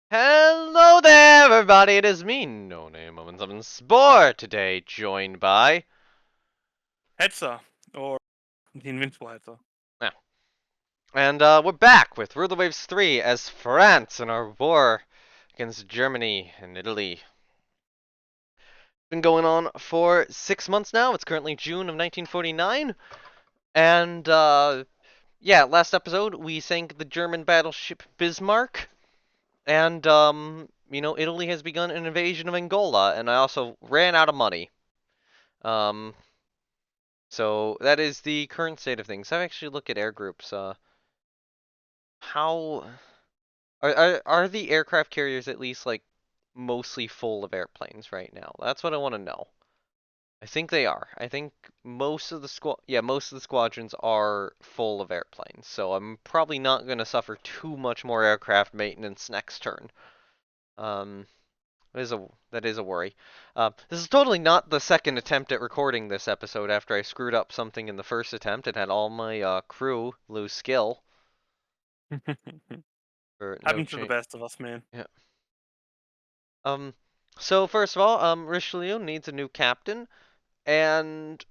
Hello there, everybody. It is me, No Name Moments of Spore, today, joined by. Hetzer, or TheInvincibleHetzer. Yeah. And we're back with Rule the Waves 3 as France in our war against Germany and Italy. It's been going on for 6 months now. It's currently June of 1949. And, yeah, last episode we sank the German battleship Bismarck. And, Italy has begun an invasion of Angola. And I also ran out of money. Um, So that is the current state of things. I actually look at air groups. How are the aircraft carriers at least like mostly full of airplanes right now? That's what I want to know. I think they are. I think most of the squadrons are full of airplanes. So I'm probably not going to suffer too much more aircraft maintenance next turn. Um, that is a worry. This is totally not the second attempt at recording this episode after I screwed up something in the first attempt and had all my crew lose skill for no Happened to the change. best of us, man. Yeah. Um. So first of all, Richelieu needs a new captain, and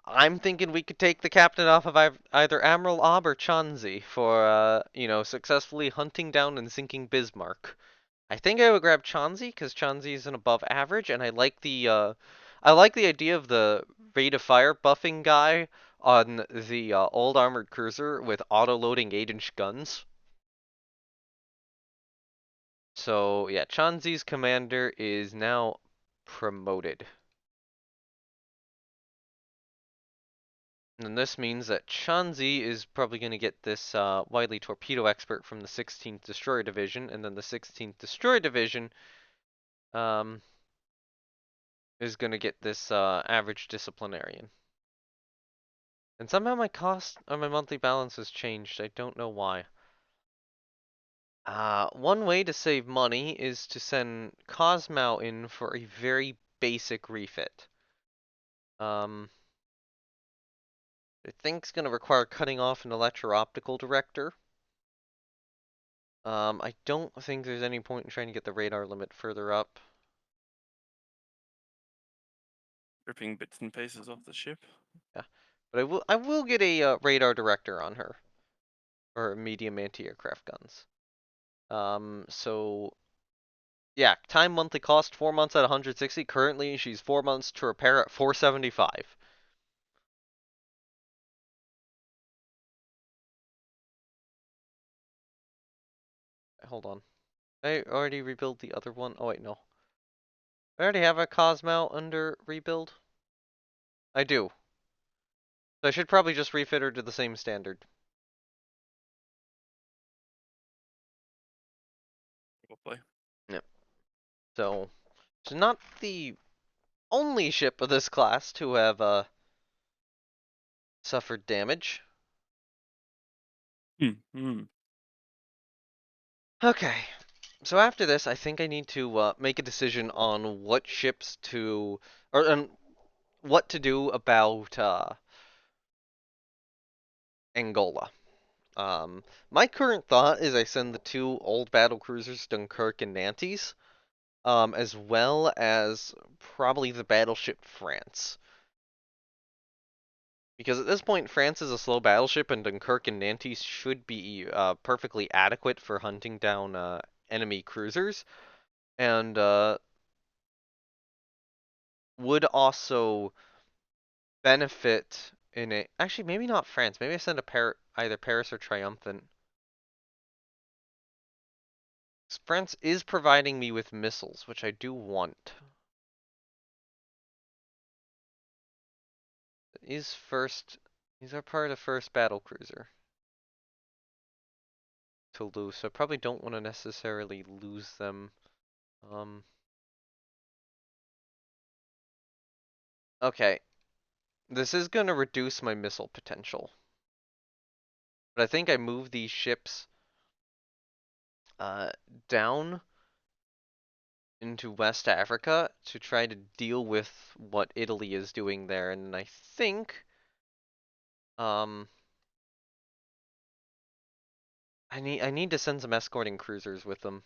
I'm thinking we could take the captain off of either Admiral Ob or Chanzi for successfully hunting down and sinking Bismarck. I think I would grab Chansey because Chansey is an above average, and I like the idea of the rate of fire buffing guy on the old armored cruiser with auto-loading 8-inch guns. So yeah, Chansey's commander is now promoted. And this means that Chansey is probably going to get this widely torpedo expert from the 16th Destroyer Division, and then the 16th Destroyer Division um, is going to get this average disciplinarian. And somehow my cost or my monthly balance has changed. I don't know why. One way to save money is to send Cosmo in for a very basic refit. Um, I think it's going to require cutting off an electro-optical director. I don't think there's any point in trying to get the radar limit further up. Ripping bits and pieces off the ship. Yeah, but I will get a radar director on her, or medium anti-aircraft guns. So yeah, time monthly cost 4 months at 160. Currently, she's 4 months to repair at 475. Hold on. I already rebuild the other one. Oh wait, no. I already have a Cosmo under rebuild. I do. So I should probably just refit her to the same standard. Probably. Yep. So she's not the only ship of this class to have suffered damage. Hmm. Okay. So after this, I think I need to make a decision on what ships to, or what to do about Angola. My current thought is I send the two old battle cruisers, Dunkirk and Nantes, as well as probably the battleship France. Because at this point, France is a slow battleship, and Dunkirk and Nantes should be perfectly adequate for hunting down enemy cruisers, and would also benefit in a. Actually, maybe not France. Maybe I send either Paris or Triumphant. France is providing me with missiles, which I do want. Is first. These are part of the first battle cruiser to lose, so I probably don't want to necessarily lose them. Um. Okay, this is going to reduce my missile potential, but I think I move these ships uh, down into West Africa to try to deal with what Italy is doing there, and I think um I need to send some escorting cruisers with them.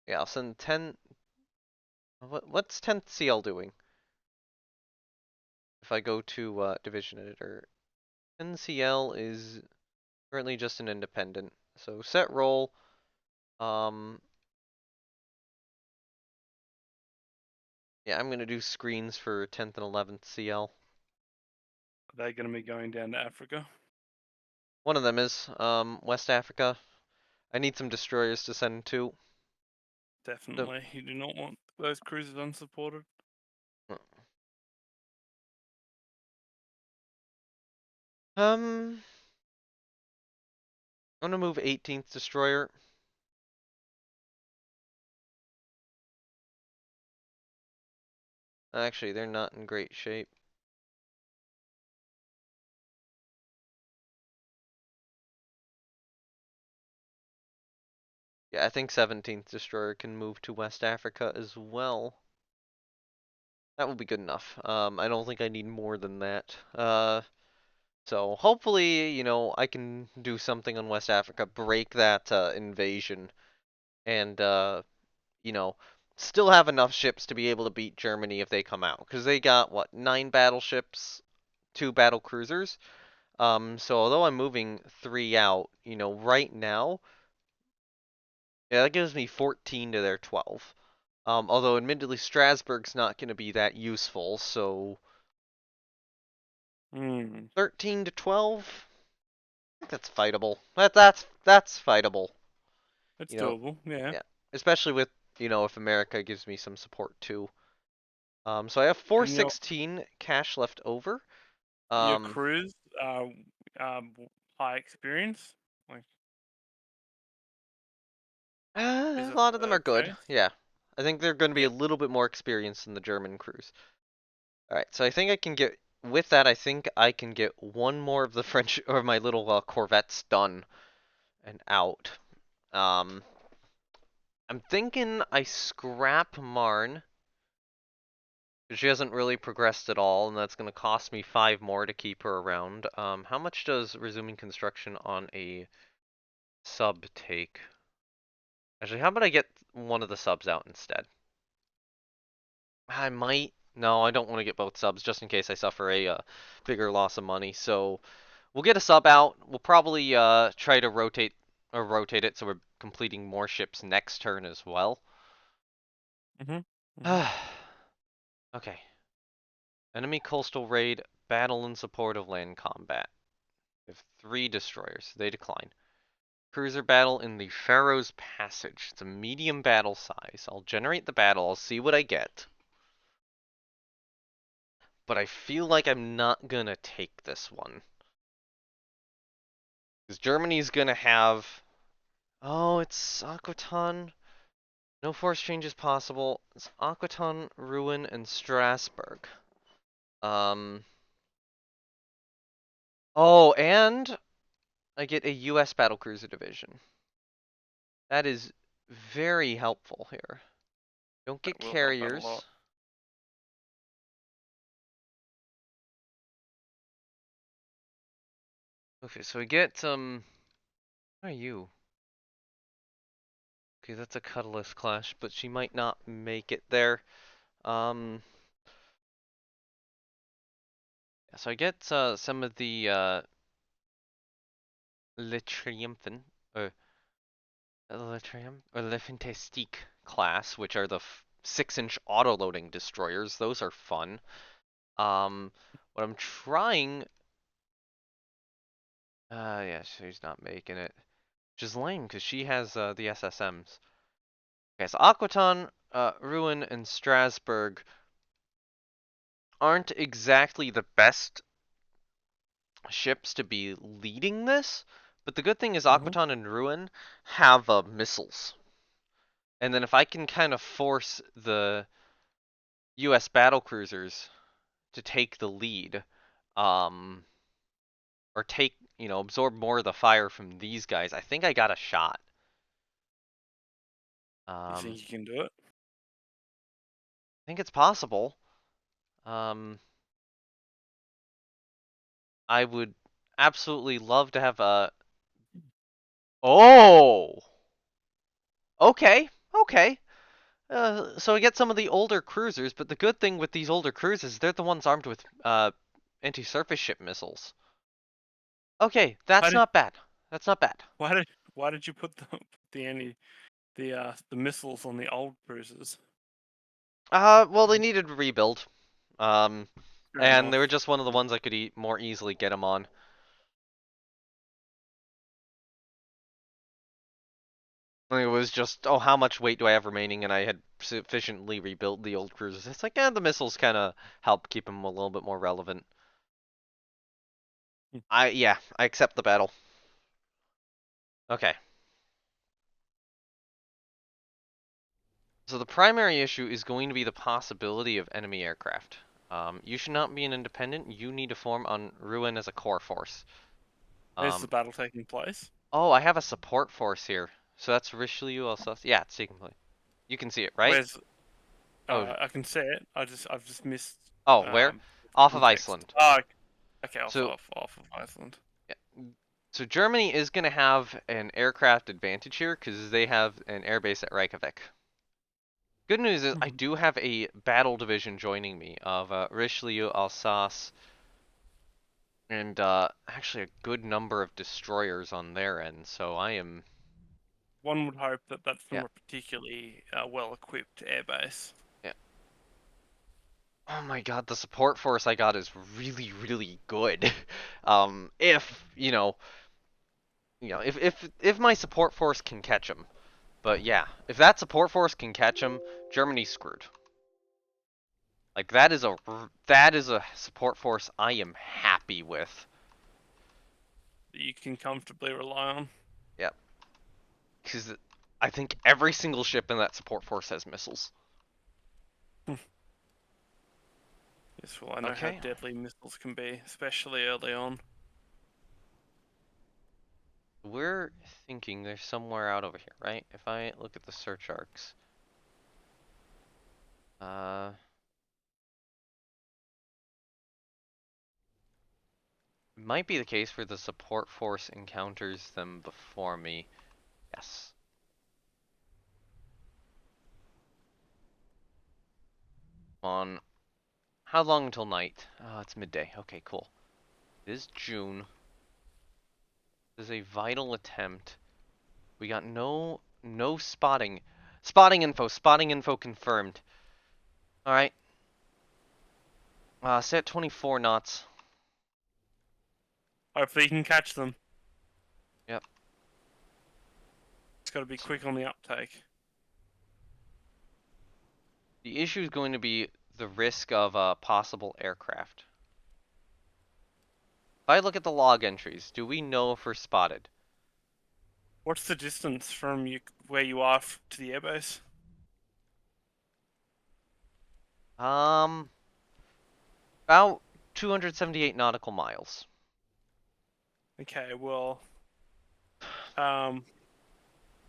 Yeah, I'll send 10. What's 10th CL doing? If I go to Division Editor, 10 CL is currently just an independent. So set roll. Um, yeah, I'm gonna do screens for 10th and 11th CL. Are they going to be going down to Africa? One of them is West Africa. I need some destroyers to send to. So, Definitely. You do not want those cruisers unsupported. I'm gonna move 18th destroyer. Actually, they're not in great shape. Yeah, I think 17th destroyer can move to West Africa as well. That will be good enough. I don't think I need more than that. So hopefully, I can do something on West Africa, break that invasion, and you know, still have enough ships to be able to beat Germany if they come out. Because they got what, 9 battleships, 2 battle cruisers. So although I'm moving 3 out, right now, yeah, that gives me 14 to their 12. Although admittedly Strasbourg's not going to be that useful, so Hmm. 13 to 12. I think that's fightable. That's fightable. It's You know, doable, yeah. yeah, especially with if America gives me some support too. So I have And your 416 cash left over. your Um, crews are high experience. Like, is a it lot of them are the good. case? Yeah, I think they're going to be Yeah. a little bit more experienced than the German crews. All right, so I think I can get with that. I think I can get one more of the French or my little corvettes done and out. Um, I'm thinking I scrap Marne. She hasn't really progressed at all, and that's going to cost me 5 more to keep her around. How much does resuming construction on a sub take? Actually, how about I get one of the subs out instead? I might. No, I don't want to get both subs, just in case I suffer a bigger loss of money. So we'll get a sub out. We'll probably try to rotate it so we're completing more ships next turn as well. Mhm. Mhm. Okay. Enemy coastal raid, battle in support of land combat. We have 3 destroyers. They decline. Cruiser battle in the Pharaoh's Passage. It's a medium battle size. I'll generate the battle. I'll see what I get. But I feel like I'm not gonna take this one. Because Germany's gonna have... Oh, it's Aquitaine. No force changes possible. It's Aquitaine, Rouen, and Strasbourg. Um... Oh, and I get a US battlecruiser division. That is very helpful here. Don't That get will help out a lot. carriers. Okay, so we get what are you? Okay, that's a Cuddless clash, but she might not make it there. Um, so I get some of the Le Triumphant or Le Triumph or Le Fantastique class, which are the 6-inch auto-loading destroyers. Those are fun. What I'm trying, yeah, she's not making it, which is lame because she has the SSMs. Okay, so Aquitaine, Rouen, and Strasbourg aren't exactly the best ships to be leading this, but the good thing is Mhm. Aquitaine and Ruin have missiles. And then if I can kind of force the US battle cruisers to take the lead, um, or absorb more of the fire from these guys, I think I got a shot. You I think you can do it? think it's possible. Um, I would absolutely love to have a... Oh! Okay, okay. So we get some of the older cruisers, but the good thing with these older cruisers, they're the ones armed with anti-surface ship missiles. Okay, Why that's did not bad. That's not bad. why did why did you put the missiles on the old cruisers? Well, they needed a rebuild. Um, Fair and they were enough. just one of the ones I could more easily get them on. It was just, oh, how much weight do I have remaining? And I had sufficiently rebuilt the old cruisers. It's like, the missiles kind of help keep them a little bit more relevant. Hmm. Yeah, I accept the battle. Okay. So the primary issue is going to be the possibility of enemy aircraft. You should not be an independent. You need to form on Ruin as a core force. Where's the Um, battle taking place? oh, I have a support force here. So that's Richelieu, Alsace. Yeah, it's taking place. You can see it, right? Where's Oh, I can see it. I've just missed oh, where? um Off of context. Iceland. Oh, okay, So, off of Iceland. yeah. So Germany is going to have an aircraft advantage here because they have an airbase at Reykjavik. Good news is I Mhm. do have a battle division joining me of Richelieu, Alsace, and actually a good number of destroyers on their end. So I am, One would hope that that's yeah, not a particularly well-equipped airbase. yeah. Oh my god, the support force I got is really, really good. If if my support force can catch him. But yeah, if that support force can catch him, Germany's screwed. Like that is a support force I am happy with. That you can comfortably rely on. Yep. Because I think every single ship in that support force has missiles. Yes, well, I know how Okay. deadly missiles can be, especially early on. We're thinking there's somewhere out over here, right? If I look at the search arcs. Uh, it might be the case where the support force encounters them before me. Yes. On how long until night? Oh, it's midday. Okay, cool. It is June. This is a vital attempt. We got no spotting. Spotting info confirmed. Alright. Set 24 knots. Hopefully you can catch them. Yep. It's got to be quick on the uptake. The issue is going to be the risk of a possible aircraft. If I look at the log entries, do we know if we're spotted? What's the distance from where you are to the airbase? Um, about 278 nautical miles. Okay, well, um,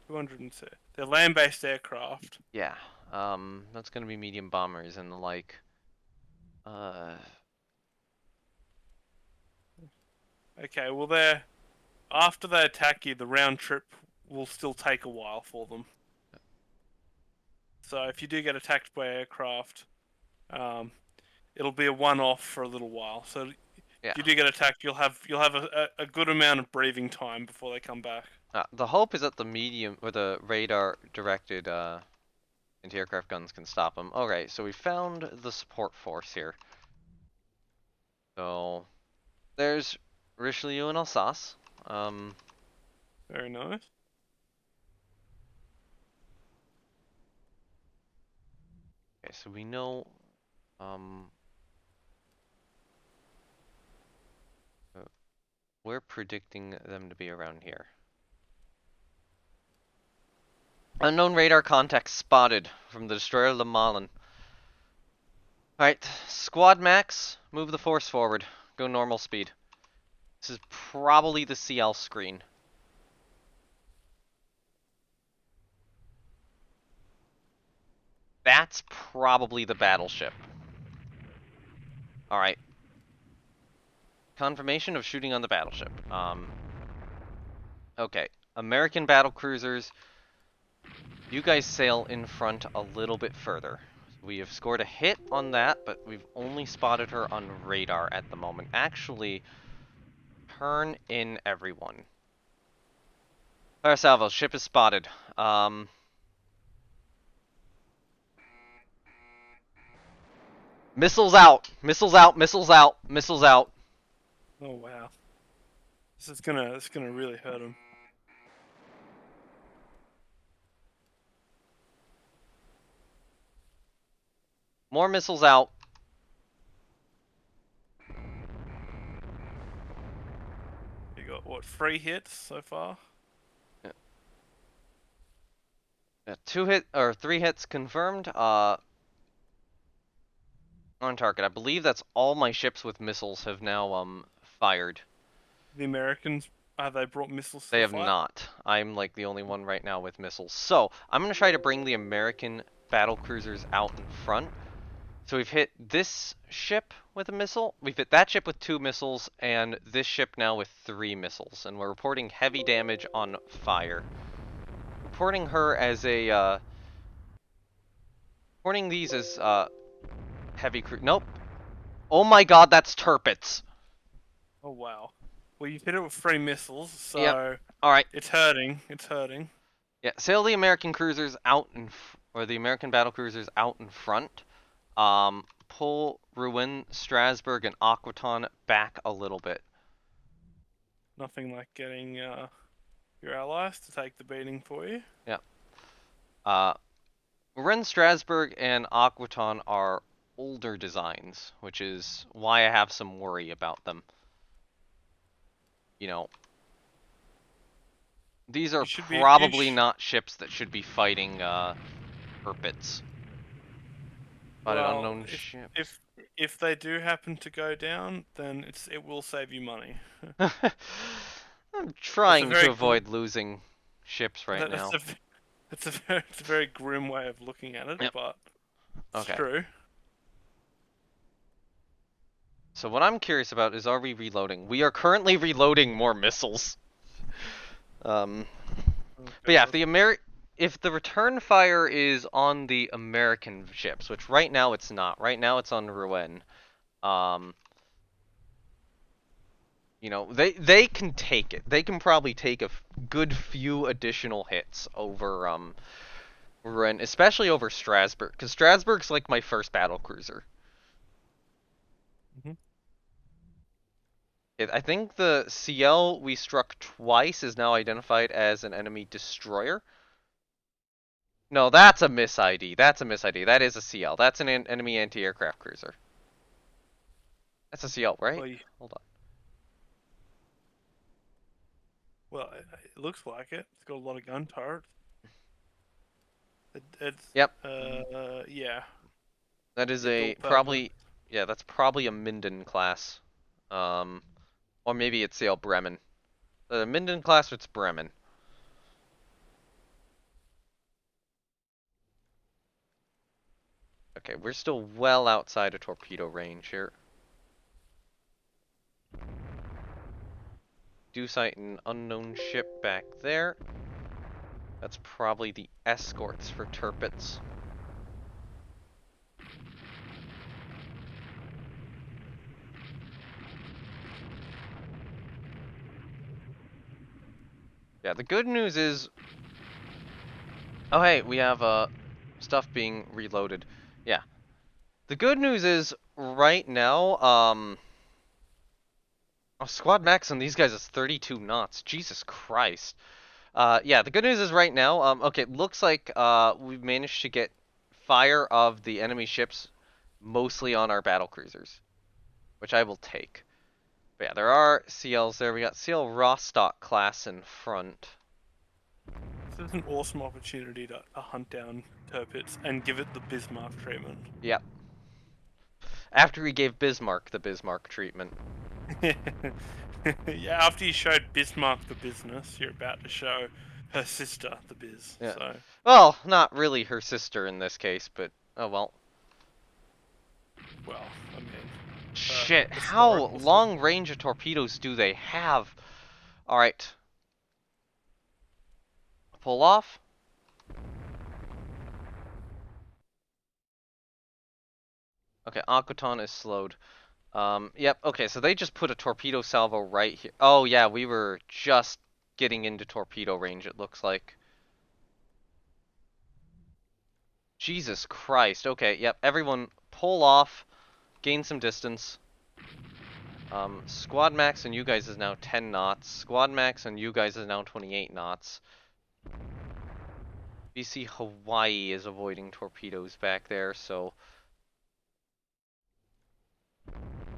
200 they're land-based aircraft. Yeah. That's gonna be medium bombers and the like. Uh, Okay, well, they're after they attack you, the round trip will still take a while for them. So if you do get attacked by aircraft, um, it'll be a one-off for a little while. So yeah. if you do get attacked, you'll have a good amount of breathing time before they come back. The hope is that the medium or the radar directed anti-aircraft guns can stop them. Alright, so we found the support force here. So there's Richelieu and Alsace. Very nice. Okay, so we know um uh, we're predicting them to be around here. Unknown radar contact spotted from the destroyer Le Malin. Alright, squad max, move the force forward. Go normal speed. This is probably the CL screen. That's probably the battleship. Alright. Confirmation of shooting on the battleship. Okay. American battle cruisers, you guys sail in front a little bit further. We have scored a hit on that, but we've only spotted her on radar at the moment. Actually, turn in everyone. Fire salvo, ship is spotted. Missiles out! Missiles out! Missiles out! Missiles out! Oh wow. It's gonna really hurt him. More missiles out. You got what, 3 hits so far? Yeah, 3 hits confirmed. On target. I believe that's all my ships with missiles have now fired. The Americans, have they brought missiles to They the have fight? not. I'm like the only one right now with missiles. So I'm gonna try to bring the American battle cruisers out in front. So we've hit this ship with a missile, we've hit that ship with 2 missiles, and this ship now with 3 missiles. And we're reporting heavy damage on fire. Reporting her as a, reporting these as, heavy nope. Oh my god, that's Tirpitz. Oh wow. Well, you've hit it with 3 missiles, so Yep. Alright. it's hurting. It's hurting. Yeah, sail the American cruisers out or the American battle cruisers out in front. Pull Rouen, Strasbourg, and Aquitaine back a little bit. Nothing like getting your allies to take the beating for you. Yeah. Rouen, Strasbourg, and Aquitaine are older designs, which is why I have some worry about them. You know, these are probably not ships that should be fighting Tirpitz. But an unknown ship. If they do happen to go down, then it will save you money. I'm trying to avoid losing ships right now. It's a very grim way of looking at it, yep. But it's okay. true. So what I'm curious about is, are we reloading? We are currently reloading more missiles. But yeah, if the return fire is on the American ships, which right now it's not. Right now it's on Rouen. You know, they can take it. They can probably take a good few additional hits over Rouen, especially over Strasbourg, because Strasbourg's like my first battle cruiser. I think the CL we struck twice is now identified as an enemy destroyer. No, that's a miss ID. That's a miss ID. That is a CL. That's an enemy anti-aircraft cruiser. That's a CL, right? Well, hold on. Well, it looks like it. It's got a lot of gun turrets. Yep. Yeah. That is probably. Yeah, that's probably a Minden class. Or maybe it's CL Bremen. The Minden class, it's Bremen. Okay, we're still well outside of torpedo range here. Do sight an unknown ship back there. That's probably the escorts for Tirpitz. Yeah, the good news is... Oh hey, we have stuff being reloaded. Yeah. The good news is, right now, squad max on these guys is 32 knots. Jesus Christ. Yeah, the good news is right now, okay, it looks like, we've managed to get fire of the enemy ships mostly on our battle cruisers, which I will take. But yeah, there are CLs there. We got CL Rostock class in front. This is an awesome opportunity to hunt down Tirpitz and give it the Bismarck treatment. Yep. After we gave Bismarck the Bismarck treatment. Yeah, after you showed Bismarck the business, you're about to show her sister the biz. Yeah. So. Well, not really her sister in this case, but oh well. Well, I mean, shit. How Historical stuff. long range of torpedoes do they have? Alright. Pull off. Okay, Aquaton is slowed. Yep, okay, so they just put a torpedo salvo right here. Oh, yeah, we were just getting into torpedo range, it looks like. Jesus Christ. Okay, yep, everyone pull off, gain some distance. Squad max on you guys is now 10 knots. Squad max on you guys is now 28 knots. BC Hawaii is avoiding torpedoes back there, so...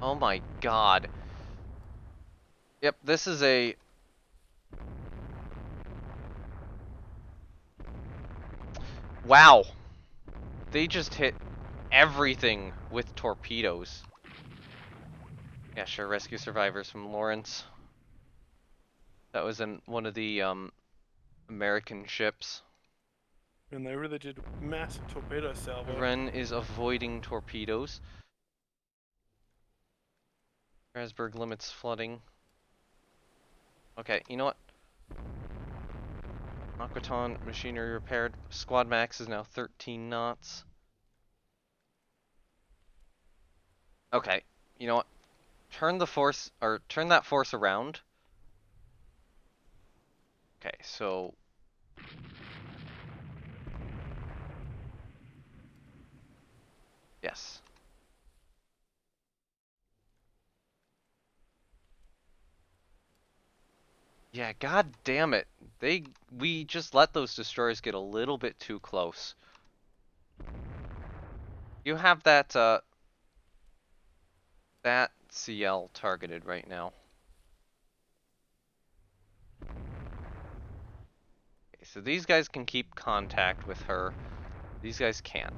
Oh my god. Yep, this is a... Wow. They just hit everything with torpedoes. Yeah, sure, rescue survivors from Lawrence. That was in one of the, American ships. And they really did massive torpedo salvo. Ren is avoiding torpedoes. Strasbourg limits flooding. Okay, you know what? Aquaton machinery repaired. Squad max is now 13 knots. Okay, you know what? Turn the force, or turn that force around. Okay, so... Yes. Yeah, god damn it. We just let those destroyers get a little bit too close. You have that CL targeted right now. Okay, so these guys can keep contact with her. These guys can't.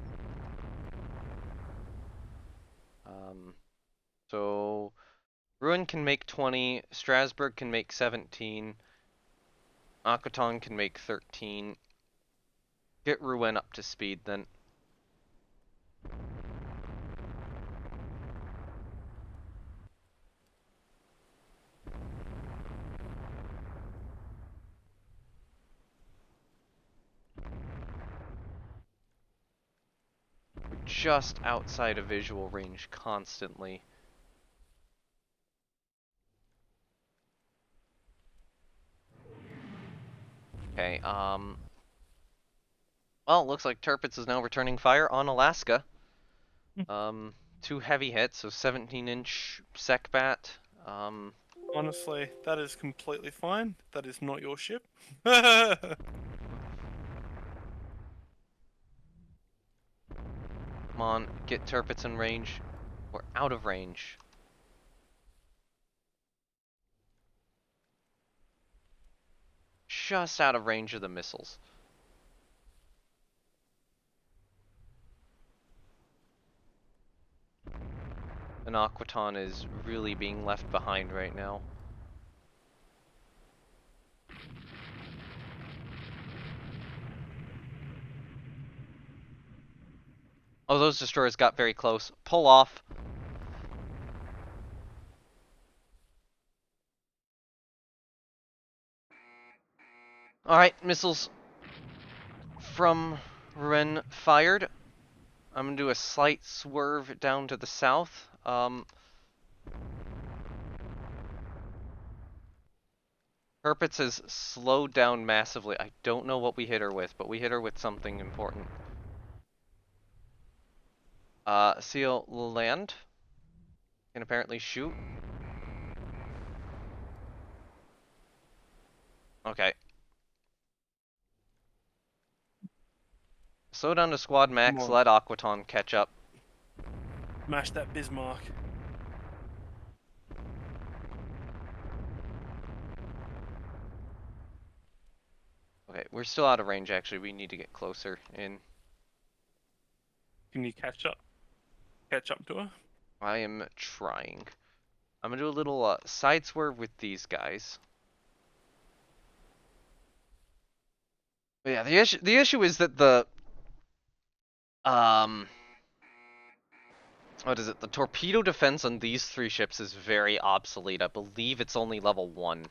So Ruin can make 20, Strasbourg can make 17, Aquaton can make 13. Get Ruin up to speed then. We're just outside of visual range constantly. Okay, well, it looks like Tirpitz is now returning fire on Alaska. 2 heavy hits, so 17-inch SecBat. Honestly, that is completely fine. That is not your ship. Come on, get Tirpitz in range. We're out of range. Just out of range of the missiles. And Aquaton is really being left behind right now. Oh, those destroyers got very close. Pull off. Alright, missiles from Ren fired. I'm gonna do a slight swerve down to the south. Tirpitz has slowed down massively. I don't know what we hit her with, but we hit her with something important. Seal land. Can apparently shoot. Okay. Slow down to squad max, let Aquaton catch up. Mash that Bismarck. Okay, we're still out of range actually. We need to get closer in. Can you catch up? Catch up to her? I am trying. I'm gonna do a little side swerve with these guys. But yeah, the issue is that the what is it? The torpedo defense on these 3 ships is very obsolete. I believe it's only level 1,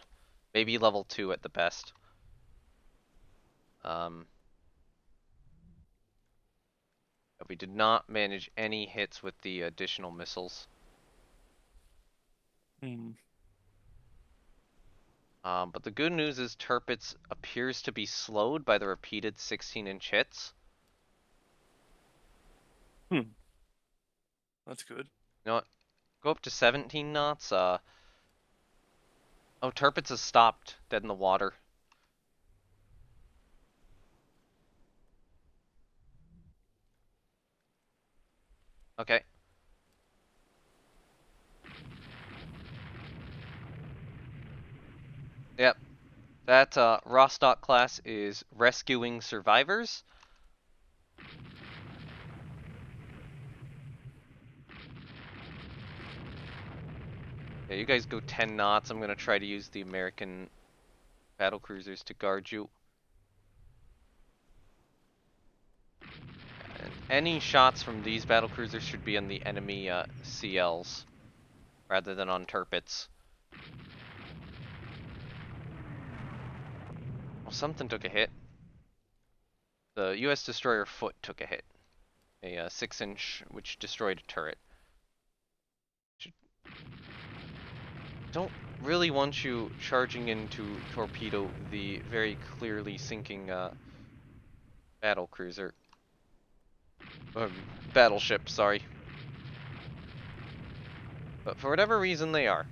maybe level 2 at the best. We did not manage any hits with the additional missiles. But the good news is Tirpitz appears to be slowed by the repeated 16-inch hits. That's good. You know what? Go up to 17 knots. Oh, Tirpitz has stopped, dead in the water. Okay. Yep. That Rostock class is rescuing survivors. Yeah, you guys go 10 knots. I'm gonna try to use the American battle cruisers to guard you. And any shots from these battle cruisers should be on the enemy CLs rather than on Tirpitz. Well, something took a hit. The U.S. destroyer Foot took a hit. A 6-inch, which destroyed a turret. Don't really want you charging in to torpedo the very clearly sinking battle cruiser. Battleship, sorry. But for whatever reason, they are.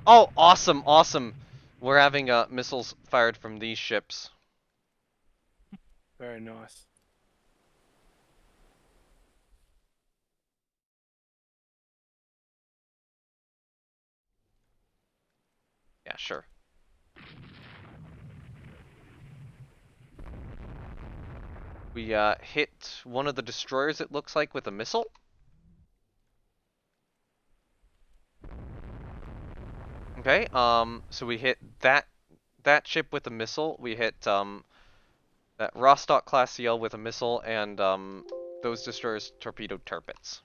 Oh, awesome, awesome. We're having missiles fired from these ships. Very nice. Yeah, sure. We hit one of the destroyers, it looks like, with a missile. Okay, so we hit that ship with a missile. We hit that Rostock class CL with a missile, and those destroyers torpedoed Tirpitz.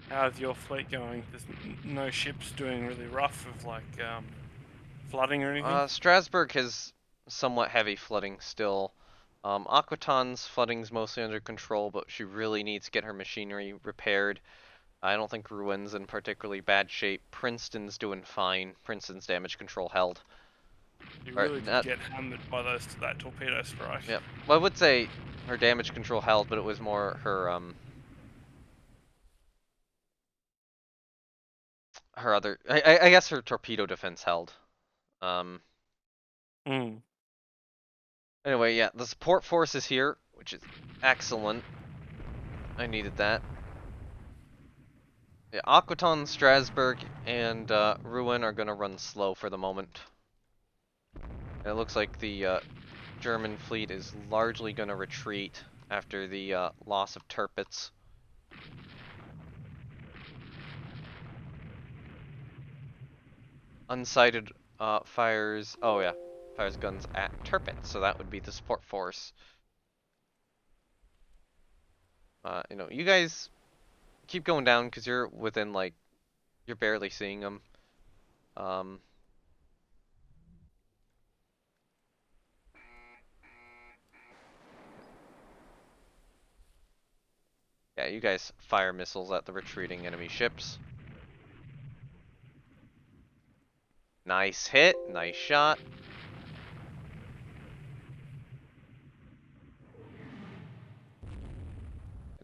How's your fleet going? There's no ships doing really rough with like flooding or anything? Strasbourg has somewhat heavy flooding still. Aquaton's flooding's mostly under control, but she really needs to get her machinery repaired. I don't think Ruin's in particularly bad shape. Princeton's doing fine. Princeton's damage control held. You really did get hammered by that torpedo strike. Yep. Well, I would say her damage control held, but it was more her her other. I guess her torpedo defense held. Anyway, yeah, the support force is here, which is excellent. I needed that. Yeah, Aquaton, Strasbourg, and Ruin are gonna run slow for the moment. And it looks like the German fleet is largely gonna retreat after the loss of Tirpitz. Unsighted fires. Oh yeah, fires guns at Tirpitz, so that would be the support force. You know, you guys keep going down because you're within like you're barely seeing them. Yeah, you guys fire missiles at the retreating enemy ships. Nice hit, nice shot.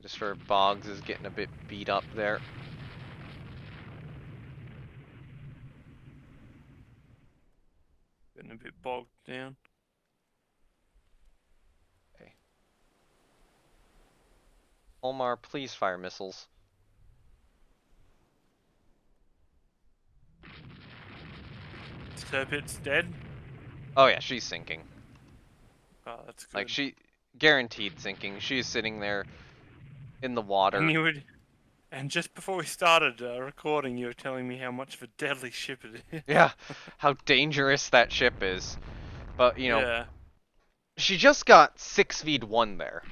Destroyer Boggs is getting a bit beat up there. Getting a bit bogged down. Okay. Olmar, please fire missiles. Tirpitz dead? Oh yeah, she's sinking. Oh, that's good. Like, she guaranteed sinking. She's sitting there in the water. And just before we started recording, you were telling me how much of a deadly ship it is. Yeah, how dangerous that ship is. But, you know, Yeah. She just got 6v1 there.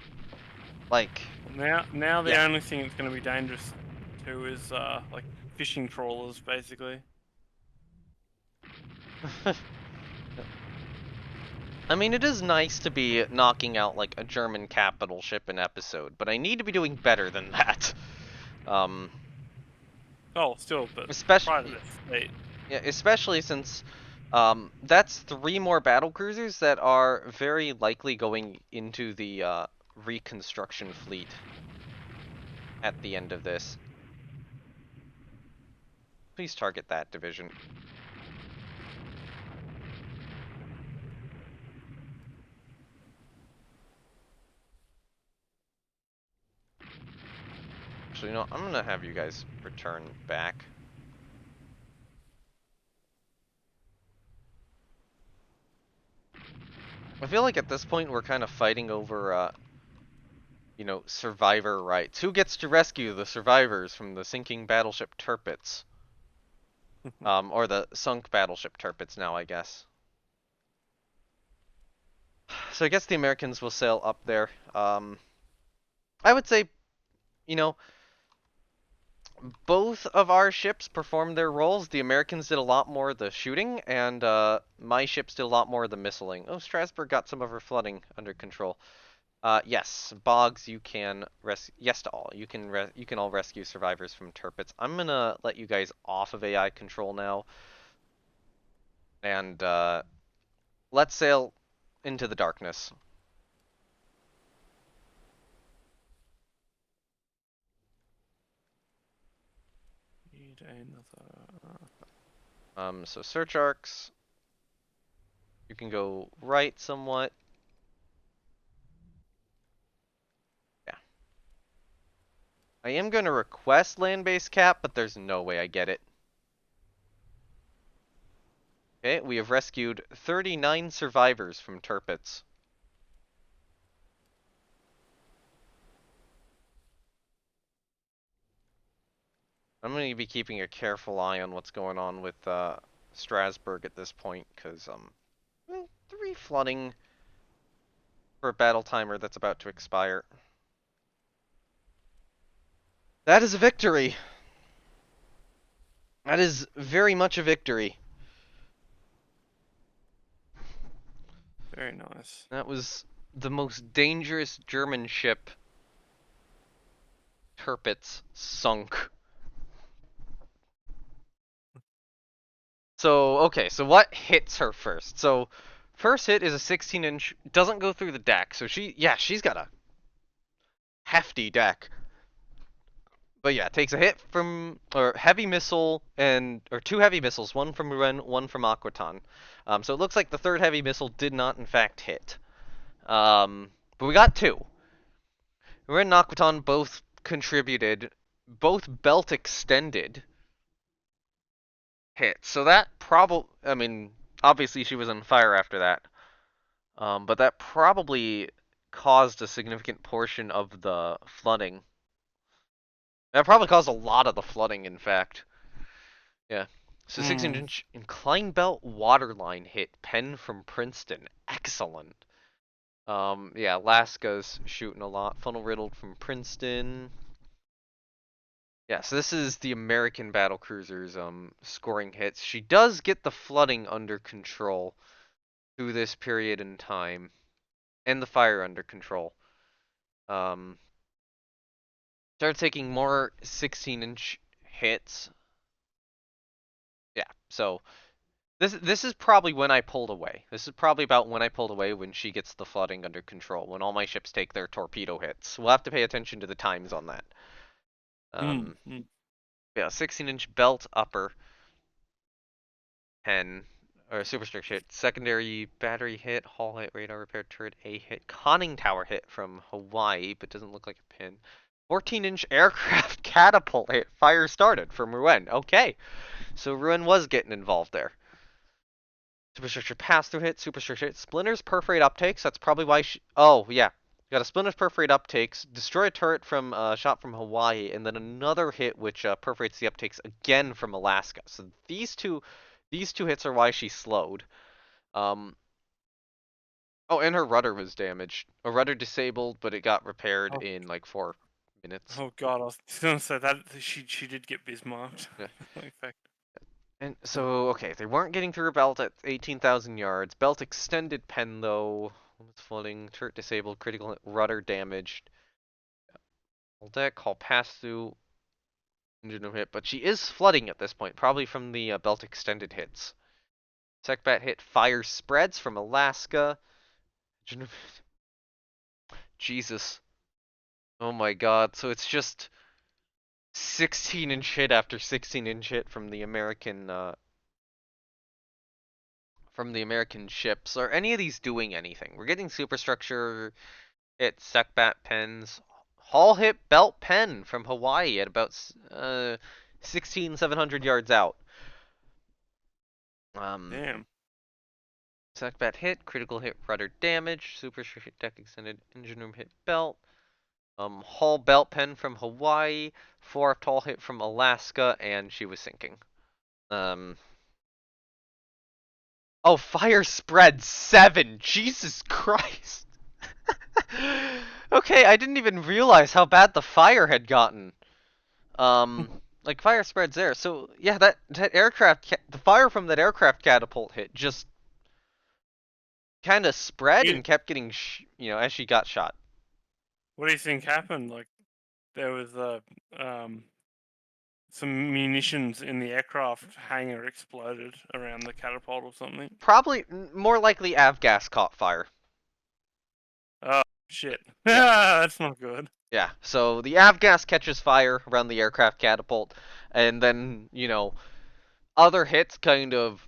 Like, Now the yeah. only thing that's going to be dangerous too is like fishing trawlers, basically. I mean, it is nice to be knocking out, like, a German capital ship an episode, but I need to be doing better than that. Um, Oh, still, but prior to especially, this state. yeah, especially since, that's 3 more battle cruisers that are very likely going into the, reconstruction fleet at the end of this. Please target that division. Actually, you know, I'm gonna have you guys return back. I feel like at this point we're kind of fighting over, you know, survivor rights. Who gets to rescue the survivors from the sinking battleship Tirpitz? Or the sunk battleship Tirpitz now, I guess. So I guess the Americans will sail up there. I would say, you know, both of our ships performed their roles. The Americans did a lot more of the shooting, and my ships did a lot more of the missiling. Oh, Strasbourg got some of her flooding under control. Yes, Boggs, you can yes to all. You can all rescue survivors from Tirpitz. I'm gonna let you guys off of AI control now, and let's sail into the darkness. Need another. So search arcs. You can go right somewhat. Yeah. I am gonna request land-based cap, but there's no way I get it. Okay, we have rescued 39 survivors from Tirpitz. I'm going to be keeping a careful eye on what's going on with Strasbourg at this point, because 3 flooding for a battle timer that's about to expire. That is a victory! That is very much a victory. Very nice. That was the most dangerous German ship Tirpitz sunk. So, okay, so what hits her first? So, first hit is a 16-inch, doesn't go through the deck, so she's got a hefty deck. But yeah, takes a hit from, or heavy missile, or 2 heavy missiles, one from Ren, one from Aquaton. So it looks like the 3rd heavy missile did not, in fact, hit. But we got 2. Ren and Aquaton both contributed, both belt extended hits. So that I mean, obviously she was on fire after that. But that probably caused a significant portion of the flooding. That probably caused a lot of the flooding, in fact. Yeah. So 16-inch inclined belt waterline hit Penn from Princeton. Excellent. Yeah, Alaska's shooting a lot. Funnel riddled from Princeton. Yeah, so this is the American battle cruisers scoring hits. She does get the flooding under control through this period in time, and the fire under control. Started taking more 16-inch hits. Yeah, so this is probably when I pulled away. This is probably about when I pulled away, when she gets the flooding under control, when all my ships take their torpedo hits. We'll have to pay attention to the times on that. Yeah, 16-inch belt upper 10, or superstructure hit, secondary battery hit, hull hit, radar repair, turret A hit, conning tower hit from Hawaii, but doesn't look like a pin. 14-inch aircraft catapult hit, fire started from Rouen. Okay, so Rouen was getting involved there. Superstructure pass-through hit, superstructure hit, splinters perforate uptakes. That's probably why oh, yeah. Got a splinters perforate uptakes, destroy a turret from shot from Hawaii, and then another hit which perforates the uptakes again from Alaska. So these two hits are why she slowed. Oh, and her rudder was damaged. A rudder disabled, but it got repaired Oh, in like 4 minutes. oh God, I was gonna say that she did get Bismarcked. Yeah. In fact, And so, okay, they weren't getting through her belt at 18,000 yards. Belt extended pen, though. Limits flooding, turret disabled, critical hit, rudder damaged. Hull deck, hull pass through, engine room hit, but she is flooding at this point, probably from the belt extended hits. Secbat hit, fire spreads from Alaska. Jesus. Oh my god, so it's just 16-inch hit after 16-inch hit from the American ships. Are any of these doing anything? We're getting superstructure hit, Secbat pens, hull hit belt pen from Hawaii at about 16,700 yards out. Um, damn. Secbat hit, critical hit, rudder damage, superstructure hit, deck extended, engine room hit, belt. Hull belt pen from Hawaii, four hull hit from Alaska, and she was sinking. Um, oh, fire spread 7. Jesus Christ. Okay, I didn't even realize how bad the fire had gotten. Like fire spreads there. So yeah, that the fire from that aircraft catapult hit just kind of spread You, and kept getting, as she got shot. what do you think happened? Like there was um some munitions in the aircraft hangar exploded around the catapult or something. Probably more likely avgas caught fire. Oh shit. Yeah. That's not good. Yeah, so the avgas catches fire around the aircraft catapult, and then, other hits kind of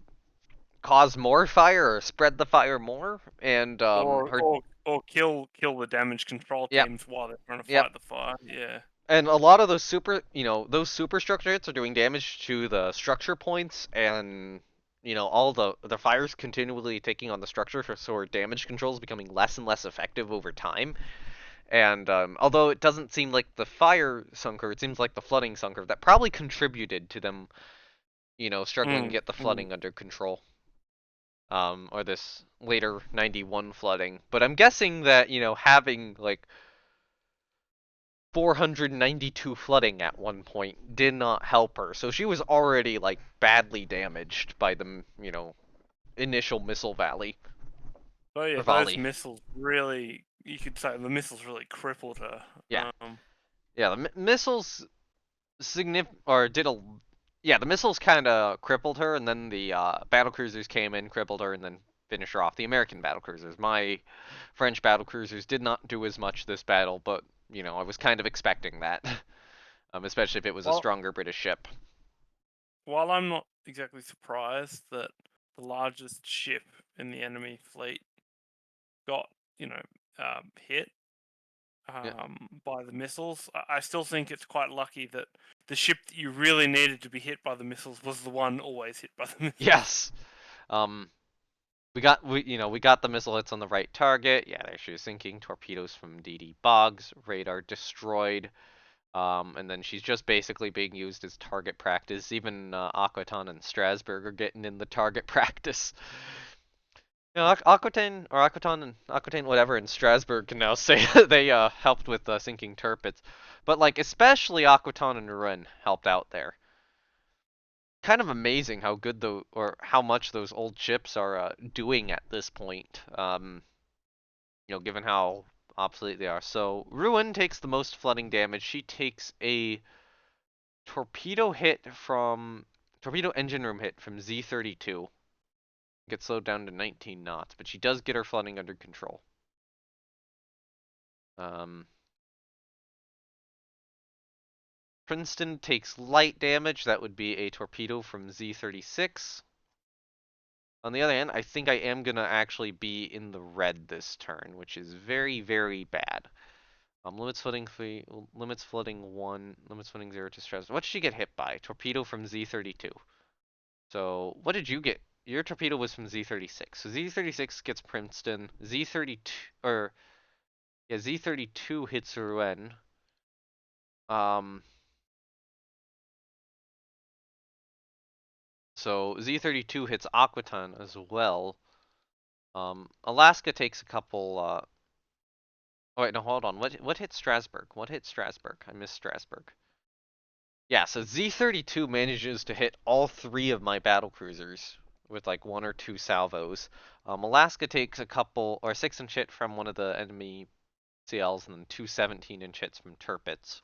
cause more fire or spread the fire more, and Or kill the damage control yep, teams while they're trying to yep. fight the fire. Yeah. And a lot of those superstructure hits are doing damage to the structure points, and all the fires continually taking on the structure, so our damage control is becoming less and less effective over time. And although it doesn't seem like the fire sunk her, it seems like the flooding sunk her. That probably contributed to them, struggling to Mm, get the mm. flooding under control. Or this later 91 flooding. But I'm guessing that, having like 492 flooding at one point did not help her. So she was already like badly damaged by the, initial missile valley Oh yeah, or those volley. missiles really. You could say the missiles really crippled her. Yeah. Yeah, the missiles the missiles kind of crippled her, and then the battle cruisers came in, crippled her, and then finished her off. The American battle cruisers. My French battle cruisers did not do as much this battle, but I was kind of expecting that, especially if it was a Well, stronger British ship. while I'm not exactly surprised that the largest ship in the enemy fleet got, hit Yeah. by the missiles, I still think it's quite lucky that the ship that you really needed to be hit by the missiles was the one always hit by the missiles. Yes. Um, we got the missile hits on the right target. Yeah, there she was sinking. Torpedoes from DD Boggs. Radar destroyed. And then she's just basically being used as target practice. Even Aquitaine and Strasbourg are getting in the target practice. Aquitaine, whatever, and Strasbourg can now say that they helped with sinking Tirpitz. But like especially Aquitaine and Rouen helped out there. Kind of amazing how good or how much those old ships are doing at this point. Given how obsolete they are. So Rouen takes the most flooding damage. She takes a torpedo engine room hit from Z-32. Gets slowed down to 19 knots, but she does get her flooding under control. Um, Princeton takes light damage. That would be a torpedo from Z-36. On the other hand, I think I am going to actually be in the red this turn, which is very, very bad. Limits flooding 3, limits flooding 1, limits flooding 0 to stress. What did she get hit by? Torpedo from Z-32. So, what did you get? Your torpedo was from Z-36. So Z-36 gets Princeton. Z-32, or, yeah, Z-32 hits Rouen. So Z-32 hits Aquitaine as well. Alaska takes a couple. Oh wait, no, hold on. What hit Strasbourg? What hit Strasbourg? I missed Strasbourg. Yeah, so Z-32 manages to hit all three of my battle cruisers with like one or two salvos. Alaska takes a couple or 6-inch hit from one of the enemy CLs and then two 17-inch hits from Tirpitz.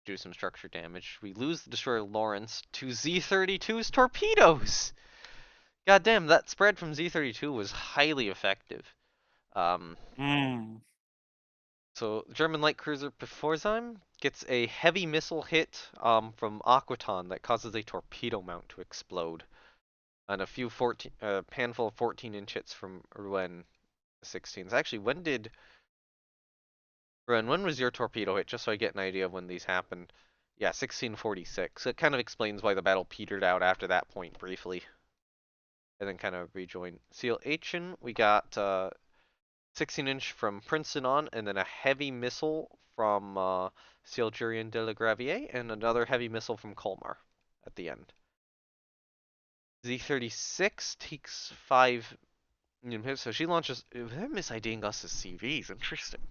Do some structure damage. We lose the destroyer Lawrence to Z-32's torpedoes. God damn, that spread from Z-32 was highly effective. Um, Hmm. So German light cruiser Pforzheim gets a heavy missile hit from Aquaton that causes a torpedo mount to explode, and a few handful of 14-inch hits from Rouen 16s. Actually, when was your torpedo hit? Just so I get an idea of when these happened. Yeah, 1646. It kind of explains why the battle petered out after that point briefly, and then kind of rejoined. Seal Aachen, we got 16-inch from Princeton on, and then a heavy missile from Ciel-Jurien de la Gravier, and another heavy missile from Colmar at the end. Z-36 takes 5 hits, so she launches. They're mis-IDing us as CVs. Interesting.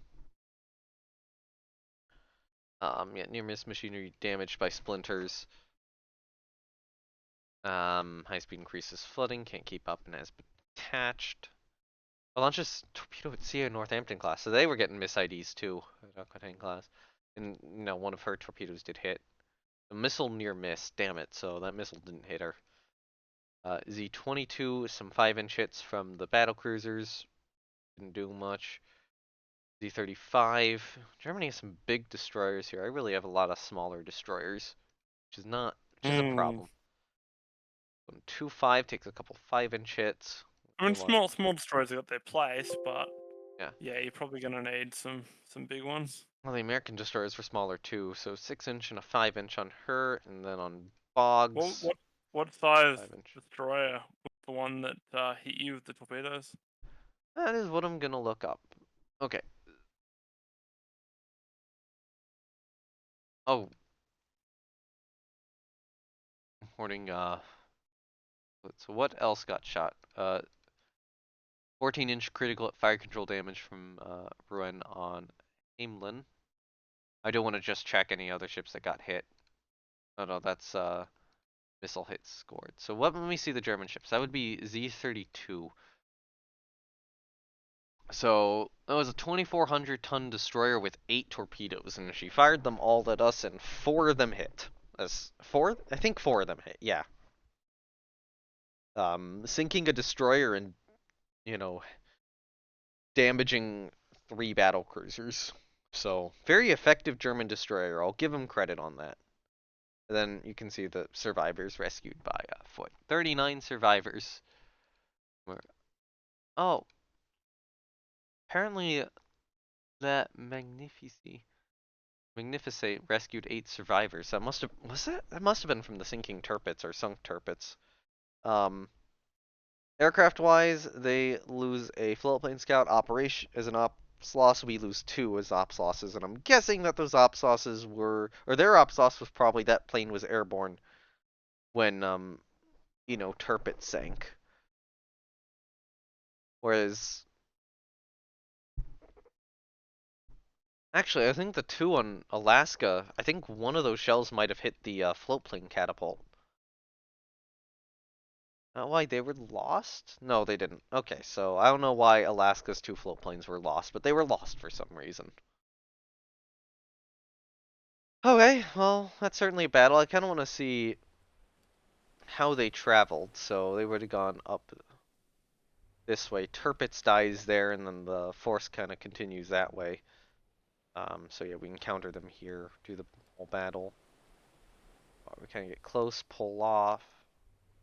Yeah, near-miss machinery damaged by splinters. High speed increases flooding, can't keep up and has been detached. Launches torpedo at Sea Northampton class, so they were getting mis-IDs too. Aquitaine class, and one of her torpedoes did hit. The missile near miss, damn it! So that missile didn't hit her. Z-22, some 5-inch hits from the battle cruisers, didn't do much. Z-35, Germany has some big destroyers here. I really have a lot of smaller destroyers, which is a Hmm. problem. 2-5 takes a couple 5-inch hits. I mean, small destroyers have got their place, but Yeah. yeah, you're probably gonna need some big ones. Well, the American destroyers were smaller too, so 6-inch and a 5-inch on her, and then on What Boggs, what what size 5-inch. destroyer was the one that hit you with the torpedoes? That is what I'm gonna look up. Okay. Oh, warning. So what else got shot? 14-inch critical fire control damage from Rouen on Hamelin. I don't want to just check any other ships that got hit. Oh no, that's missile hits scored. So let me see the German ships. That would be Z-32. So that was a 2,400-ton destroyer with 8 torpedoes, and she fired them all at us, and 4 of them hit. As 4? I think 4 of them hit. Yeah. Sinking a destroyer and you know damaging 3 battle cruisers. So very effective German destroyer. I'll give him credit on that. And then you can see the survivors rescued by foot. 39 survivors. Oh, apparently that Magnificate rescued 8 survivors. That must have been from the sinking Tirpitz or sunk Tirpitz. Um, Aircraft wise, they lose a float plane scout operation as an ops loss. We lose 2 as ops losses, and I'm guessing that those ops losses or their ops loss was probably that plane was airborne when Tirpitz sank. Whereas actually, I think the 2 on Alaska, I think one of those shells might have hit the float plane catapult. Why they were lost? No, they didn't. Okay, so I don't know why Alaska's 2 float planes were lost, but they were lost for some reason. Okay, well, that's certainly a battle. I kind of want to see how they traveled. So they would have gone up this way. Tirpitz dies there, and then the force kind of continues that way. So yeah, we encounter them here, do the whole battle. We kind of get close, pull off.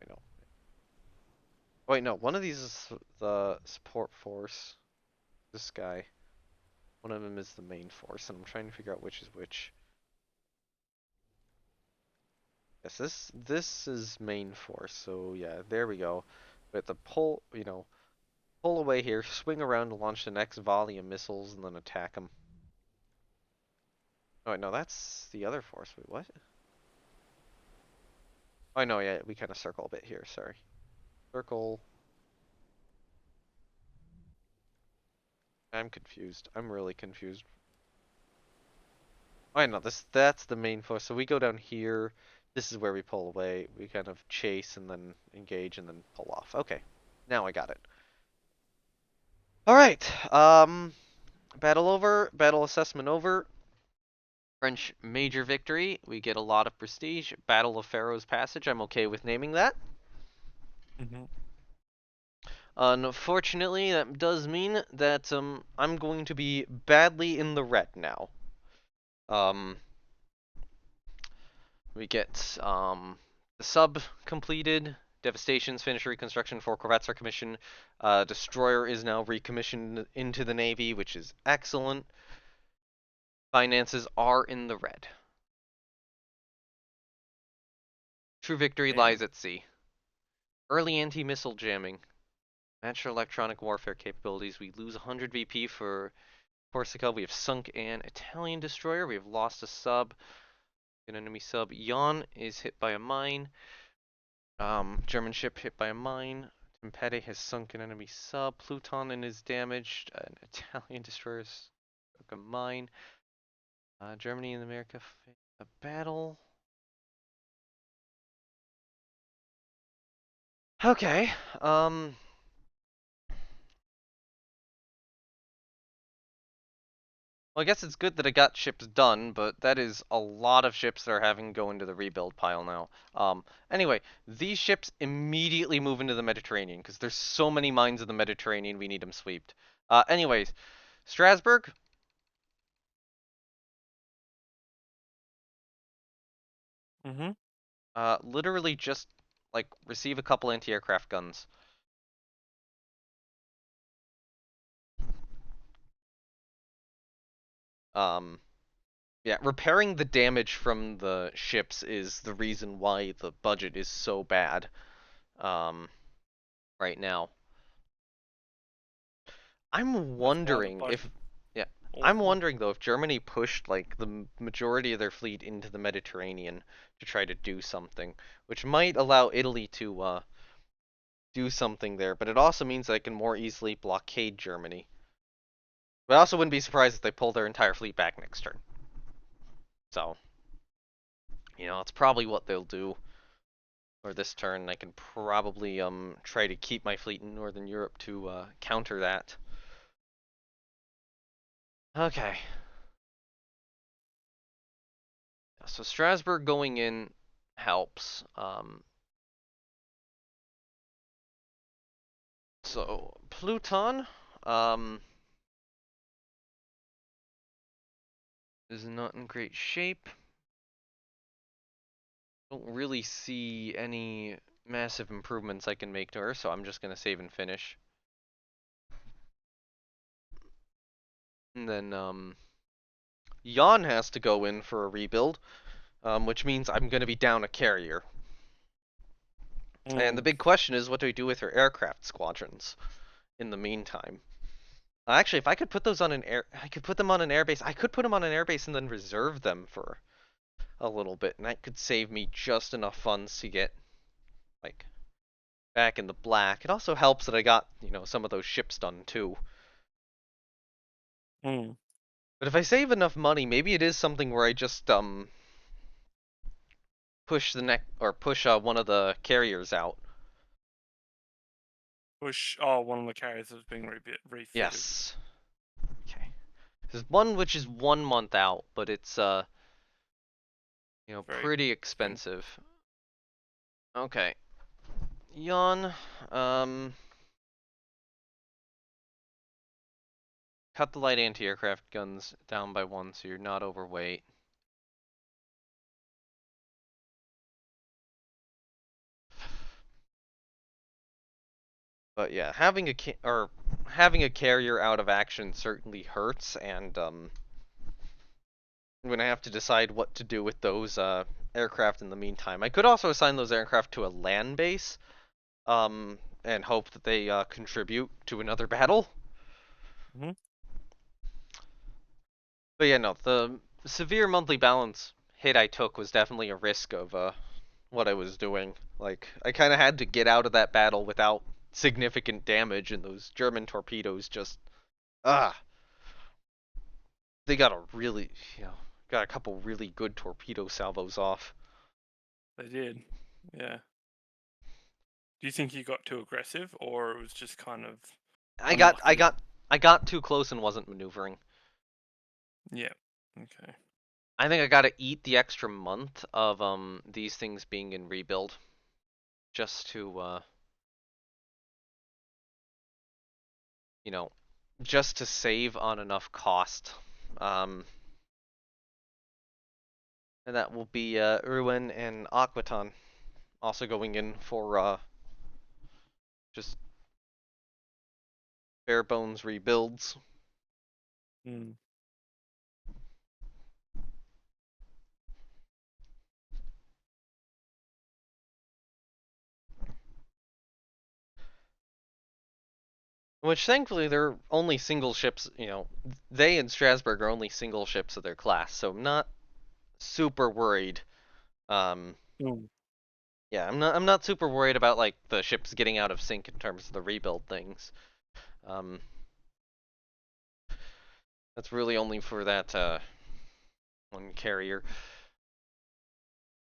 Wait, no. Wait, no. One of these is the support force. This guy. One of them is the main force, and I'm trying to figure out which is which. Yes, this is main force. So yeah, there we go. But the pull, pull away here, swing around to launch the next volley of missiles, and then attack them. Oh wait, no, that's the other force. Wait, what? Oh no, yeah, we kind of circle a bit here. Sorry, circle. I'm confused. I'm really confused. I know that's the main force. So we go down here. This is where we pull away. We kind of chase and then engage and then pull off. Okay. Now I got it. All right. Battle over. Battle assessment over. French major victory. We get a lot of prestige. Battle of Pharaoh's Passage. I'm okay with naming that. Mm-hmm. Unfortunately, that does mean that I'm going to be badly in the red now. Um, we get the sub completed. Devastation's finished reconstruction. 4 corvettes are commissioned. Destroyer is now recommissioned into the Navy, which is excellent. Finances are in the red. True victory lies Damn. at sea. Early anti-missile jamming. Match electronic warfare capabilities. We lose 100 VP for Corsica. We have sunk an Italian destroyer. We have lost a sub. An enemy sub. Jan is hit by a mine. German ship hit by a mine. Tempete has sunk an enemy sub. Pluton is damaged. An Italian destroyer is sunk a mine. Germany and America face a battle. Okay. Well, I guess it's good that I got ships done, but that is a lot of ships that are having to go into the rebuild pile now. Anyway, these ships immediately move into the Mediterranean, because there's so many mines in the Mediterranean, we need them swept. Anyways, Strasbourg. Mm-hmm. Literally just, like, receive a couple anti-aircraft guns. Um, yeah, repairing the damage from the ships is the reason why the budget is so bad, right now. I'm That's why the wondering if, budget's yeah, I'm awful. wondering though if Germany pushed like the majority of their fleet into the Mediterranean to try to do something, which might allow Italy to do something there, but it also means they can more easily blockade Germany. But I also wouldn't be surprised if they pull their entire fleet back next turn. So, that's probably what they'll do. Or this turn, I can probably try to keep my fleet in Northern Europe to counter that. Okay. So Strasbourg going in helps. So Pluton is not in great shape. Don't really see any massive improvements I can make to her, so I'm just gonna save and finish. And then Jan has to go in for a rebuild, which means I'm gonna be down a carrier. And the Mm. big question is, what do we do with her aircraft squadrons in the meantime? Actually, if I could put those on I could put them on an airbase. I could put them on an airbase and then reserve them for a little bit, and that could save me just enough funds to get, like, back in the black. It also helps that I got, some of those ships done too. Mm. But if I save enough money, maybe it is something where I just push one of the carriers out. Push. Oh, one of the carriers is being refitted. Yes. Okay. There's one which is 1 month out, but it's Very pretty soon. expensive. Okay. Yawn. Um Cut the light anti-aircraft guns down by 1 so you're not overweight. But yeah, having a carrier out of action certainly hurts, and I'm gonna have to decide what to do with those aircraft in the meantime. I could also assign those aircraft to a land base, and hope that they contribute to another battle. Mm-hmm. But yeah, no, the severe monthly balance hit I took was definitely a risk of what I was doing. Like, I kind of had to get out of that battle without significant damage, and those German torpedoes just, ah. they got a really, got a couple really good torpedo salvos off. They did. Yeah. Do you think he got too aggressive, or it was just kind of I got, I unlucky? got, I got too close and wasn't maneuvering. Yeah. Okay. I think I gotta eat the extra month of these things being in rebuild, just to you know, just to save on enough cost. Um, and that will be Irwin and Aquaton also going in for just bare bones rebuilds. Mm. Which thankfully they're only single ships. They and Strasbourg are only single ships of their class, so I'm not super worried. Um, Mm. yeah, I'm not super worried about like the ships getting out of sync in terms of the rebuild things. Um, that's really only for that one carrier.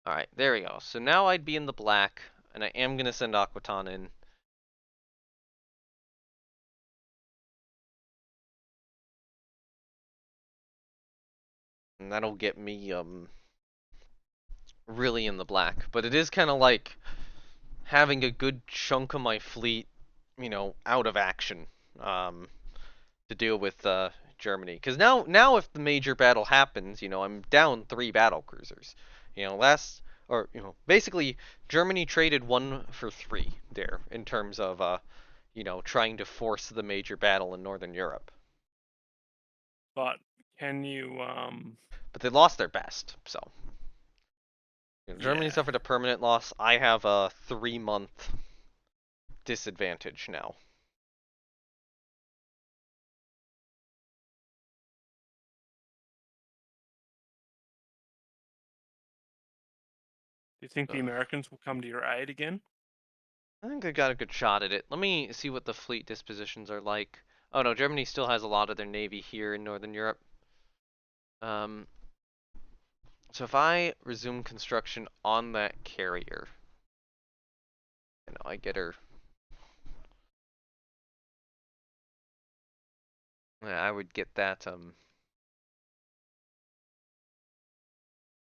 All right, there we go. So now I'd be in the black, and I am gonna send Aquaton in. And that'll get me really in the black. But it is kind of like having a good chunk of my fleet, out of action to deal with Germany. Because now if the major battle happens, I'm down 3 battle cruisers. Basically Germany traded 1 for 3 there in terms of trying to force the major battle in Northern Europe. But can you But they lost their best, so Germany yeah. suffered a permanent loss. I have a 3-month disadvantage now. Do you think the Ugh. Americans will come to your aid again? I think I got a good shot at it. Let me see what the fleet dispositions are like. Oh no, Germany still has a lot of their navy here in Northern Europe. Um, so if I resume construction on that carrier, I get her. Yeah, I would get that.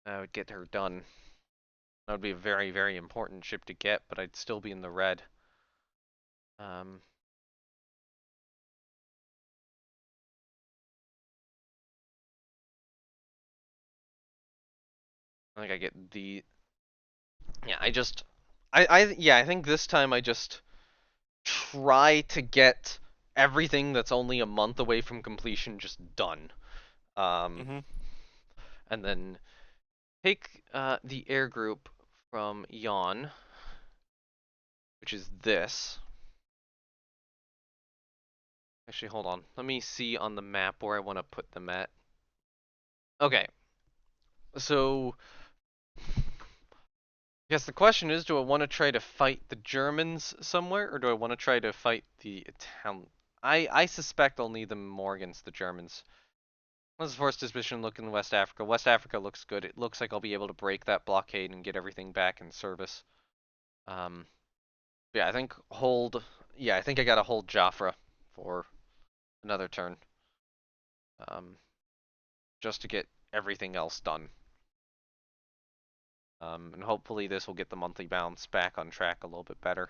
I would get her done. That would be a very, very important ship to get, but I'd still be in the red. Um, I think I get the. Yeah, I think this time I just try to get everything that's only a month away from completion just done. Um, Mm-hmm. and then take the air group from Yon, which is this. Actually, hold on. Let me see on the map where I want to put them at. Okay, so I guess the question is, do I want to try to fight the Germans somewhere, or do I want to try to fight the Italian? I suspect I'll need them more against the Germans. Let's force disposition look in West Africa. West Africa looks good. It looks like I'll be able to break that blockade and get everything back in service. Um, yeah, I think hold. Yeah, I think I gotta hold Jafra for another turn. Um, just to get everything else done. And hopefully this will get the monthly bounce back on track a little bit better.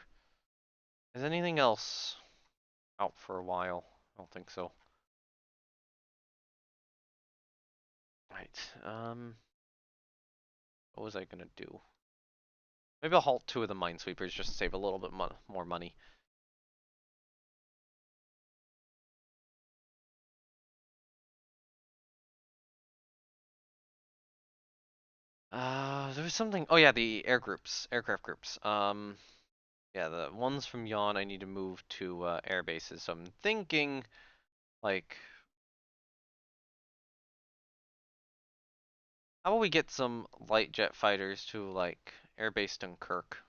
Is anything else out for a while? I don't think so. Right. What was I gonna do? Maybe I'll halt 2 of the minesweepers just to save a little bit more money. There was something. Oh yeah, the aircraft groups. Yeah, the ones from Yon I need to move to air bases. So I'm thinking, like, how about we get some light jet fighters to like airbase Dunkirk?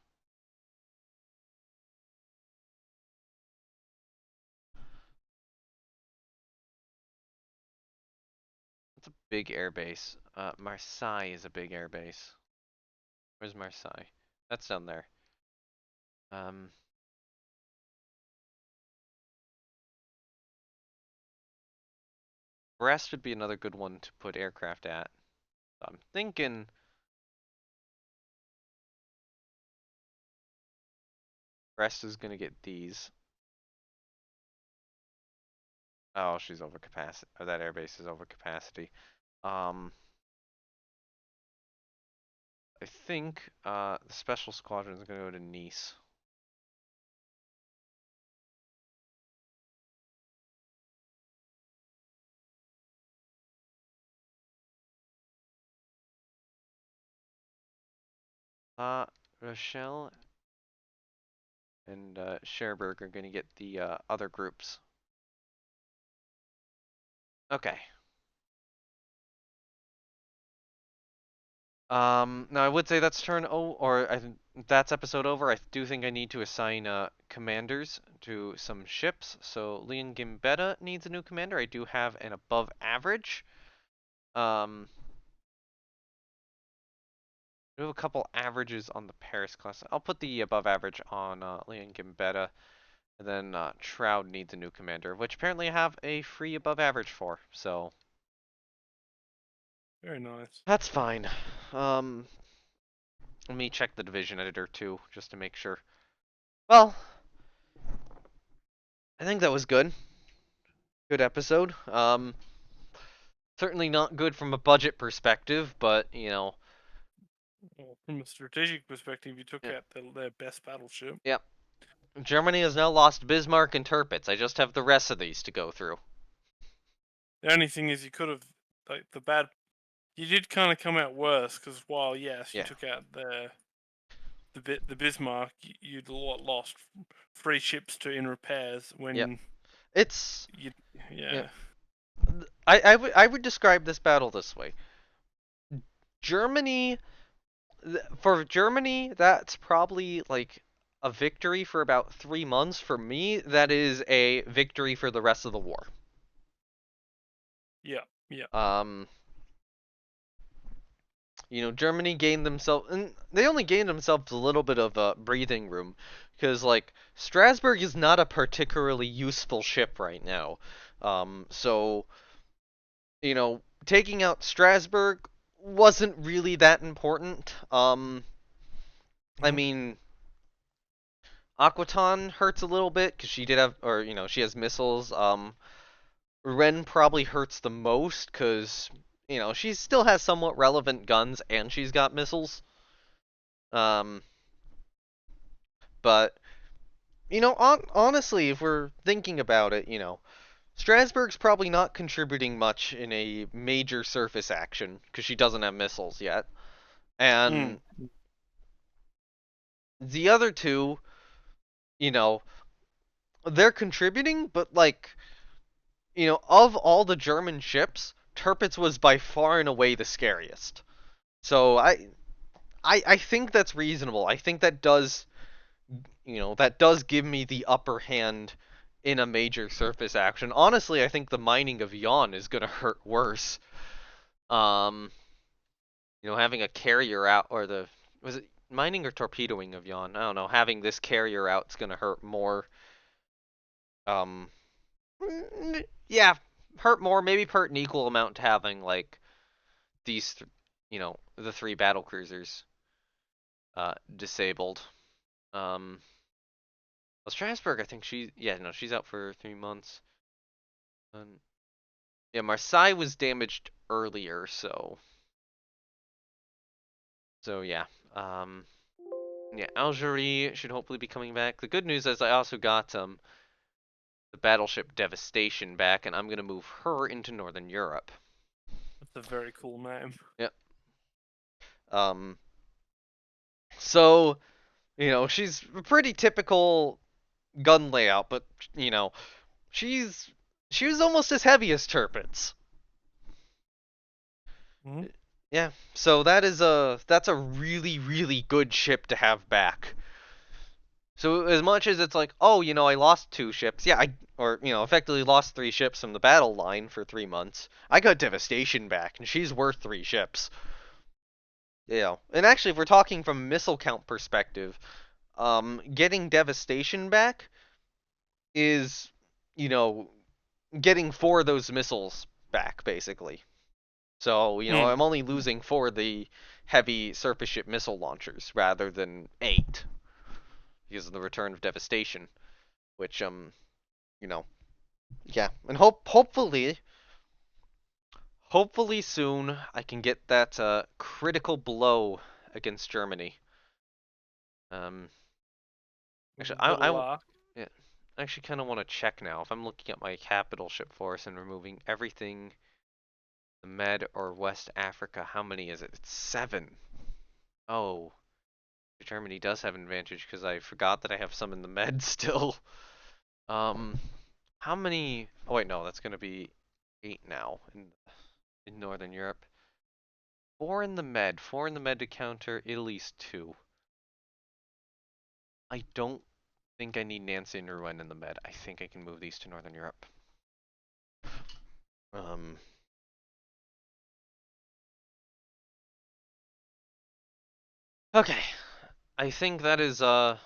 a big airbase? Marseille is a big airbase. Where's Marseille? That's down there. Um, Brest would be another good one to put aircraft at. I'm thinking Brest is gonna get these. Oh, she's over capacity. Or that airbase is over capacity. Um, I think the special squadron is gonna go to Nice. Rochelle and Cherbourg are gonna get the other groups. Okay. Now I would say that's turn or that's episode over. I do think I need to assign commanders to some ships. So Leon Gambetta needs a new commander. I do have an above average. Um, we have a couple averages on the Paris class. I'll put the above average on Leon Gambetta. And then Shroud needs a new commander, which apparently I have a free above average for. So Very nice. that's fine. Let me check the division editor too, just to make sure. Well, I think that was good. Good episode. Certainly not good from a budget perspective, but you know. Well, from a strategic perspective, you took Yeah. out their best battleship. Yep. Germany has now lost Bismarck and Tirpitz. I just have the rest of these to go through. The only thing is, you could have you did kind of come out worse because while yes, you Yeah. took out the Bismarck, you'd lost 3 ships to in repairs when Yep. It's you yeah. I would describe this battle this way. Germany, for Germany, that's probably like a victory for about 3 months. For me, that is a victory for the rest of the war. Yeah. Yeah. You know, Germany gained themselves, and they only gained themselves a little bit of breathing room, because like Strasbourg is not a particularly useful ship right now. So you know, taking out Strasbourg wasn't really that important. I mean, Aquitaine hurts a little bit because she did have, or you know, she has missiles. Ren probably hurts the most because you know she still has somewhat relevant guns and she's got missiles. Um, but you know, honestly, if we're thinking about it, you know, Strasbourg's probably not contributing much in a major surface action because she doesn't have missiles yet, and the other two, you know, they're contributing, but like, you know, of all the German ships, Tirpitz was by far and away the scariest. So I think that's reasonable. I think that does, you know, that does give me the upper hand in a major surface action. Honestly, I think the mining of Yon is gonna hurt worse. Um, you know, having a carrier out, or was it mining or torpedoing of Yon? I don't know. Having this carrier out is gonna hurt more. Um, yeah, hurt more. Maybe hurt an equal amount to having like these, you know, the 3 battle cruisers disabled. Well, Strasbourg, I think she's out for 3 months. Yeah, Marseille was damaged earlier, so yeah. Yeah, Algerie should hopefully be coming back. The good news is I also got the battleship Devastation back, and I'm gonna move her into Northern Europe. That's a very cool name. Yep. So, you know, she's a pretty typical gun layout, but you know, she was almost as heavy as Tirpitz. Yeah, so that's a really really good ship to have back. So as much as it's like, oh, I lost 2 ships, yeah, or effectively lost 3 ships from the battle line for 3 months. I got devastation back, and she's worth 3 ships. And actually, if we're talking from missile count perspective, getting devastation back is, you know, getting 4 of those missiles back basically. So Mm. I'm only losing 4 of the heavy surface ship missile launchers rather than 8 because of the return of devastation, which you know, yeah, and hopefully soon I can get that critical blow against Germany. Um, actually, Little arc. yeah, I actually kind of want to check now if I'm looking at my capital ship force and removing everything, the Med or West Africa. How many is it? It's 7. Oh, Germany does have an advantage because I forgot that I have some in the Med still. Um, how many? Oh wait, no, that's gonna be 8 now in Northern Europe. 4 in the Med. 4 in the Med to counter Italy's 2. I don't think I need Nancy and Rouen in the Med. I think I can move these to Northern Europe. Um, okay. I think that is all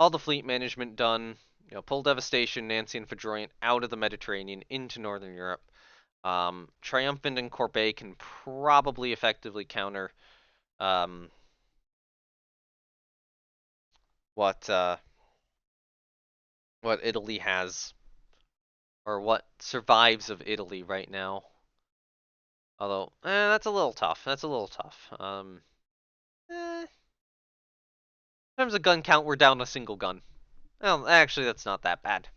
the fleet management done. Pull Devastation, Nancy, and Foudroyant out of the Mediterranean into Northern Europe. Triumphant and Corbeil can probably effectively counter um, what Italy has, or what survives of Italy right now. Although, that's a little tough. That's a little tough. In terms of gun count, we're down a single gun. Well, actually, that's not that bad.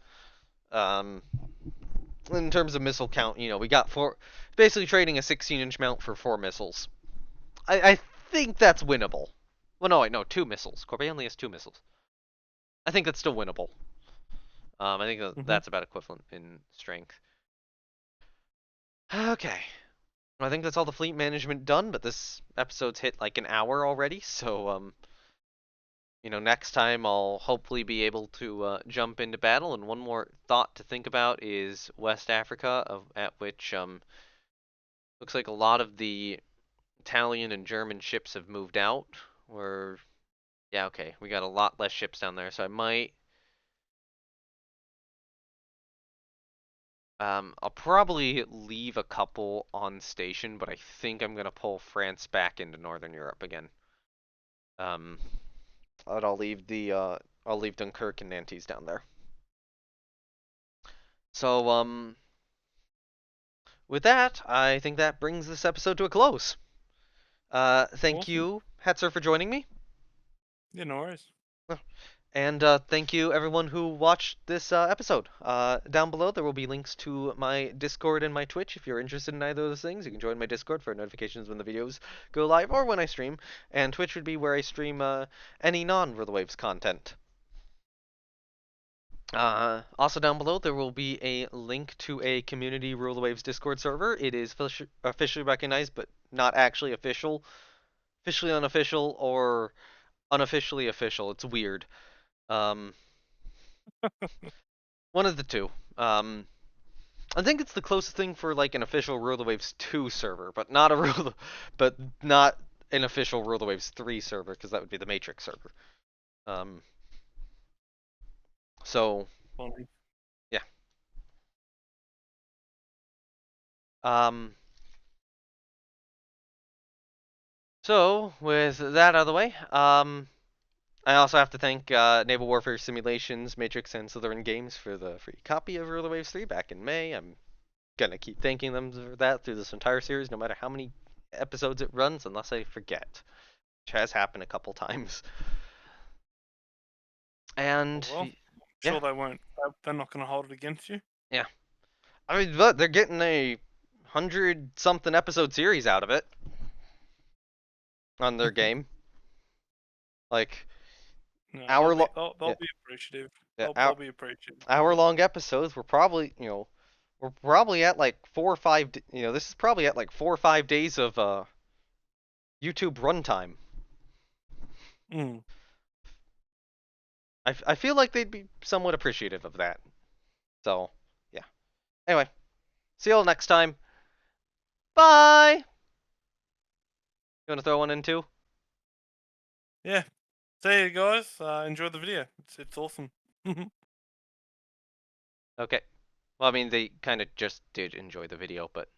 Um, in terms of missile count, we got 4, basically trading a 16-inch mount for 4 missiles. I think that's winnable. Well, no, wait, no, 2 missiles. Corbeil only has 2 missiles. I think that's still winnable. I think Mm-hmm. that's about equivalent in strength. Okay. I think that's all the fleet management done, but this episode's hit like an hour already, so next time I'll hopefully be able to jump into battle. And one more thought to think about is West Africa, at which looks like a lot of the Italian and German ships have moved out. Or yeah, okay, we got a lot less ships down there, so I might. I'll probably leave a couple on station, but I think I'm gonna pull France back into Northern Europe again. Um, but I'll leave Dunkirk and Nantes down there. So with that, I think that brings this episode to a close. Thank Awesome. you, Hetzer, for joining me. Yeah, no worries. And thank you, everyone who watched this episode. Down below, there will be links to my Discord and my Twitch. If you're interested in either of those things, you can join my Discord for notifications when the videos go live or when I stream. And Twitch would be where I stream any non-Rule the Waves content. Also down below, there will be a link to a community Rule the Waves Discord server. It is officially recognized, but not actually official. Officially unofficial or unofficially official. It's weird. Um, one of the two. I think it's the closest thing for like an official Rule the Waves 2 server, but not a but not an official Rule the Waves 3 server because that would be the Matrix server. Um, so Funny. yeah. Um, so with that out of the way, I also have to thank Naval Warfare Simulations, Matrix, and Slytherin Games for the free copy of Rule the Waves 3 back in May. I'm gonna keep thanking them for that through this entire series, no matter how many episodes it runs, unless I forget, which has happened a couple times. Oh And well. I'm yeah, sure they won't. They're not going to hold it against you. yeah. I mean, but they're getting a 100-something episode series out of it on their game. Like No, they'll hour be long, they'll, yeah, they'll be appreciative. yeah, They'll be appreciative of hour it. long episodes. We're probably at like 4 or 5. This is probably at like 4 or 5 days of YouTube runtime. Mm. I feel like they'd be somewhat appreciative of that. So, yeah. Anyway, see you all next time. Bye! You want to throw one in too? Yeah. See you guys. Enjoy the video. It's awesome. Okay. Well, I mean, they kind of just did enjoy the video, but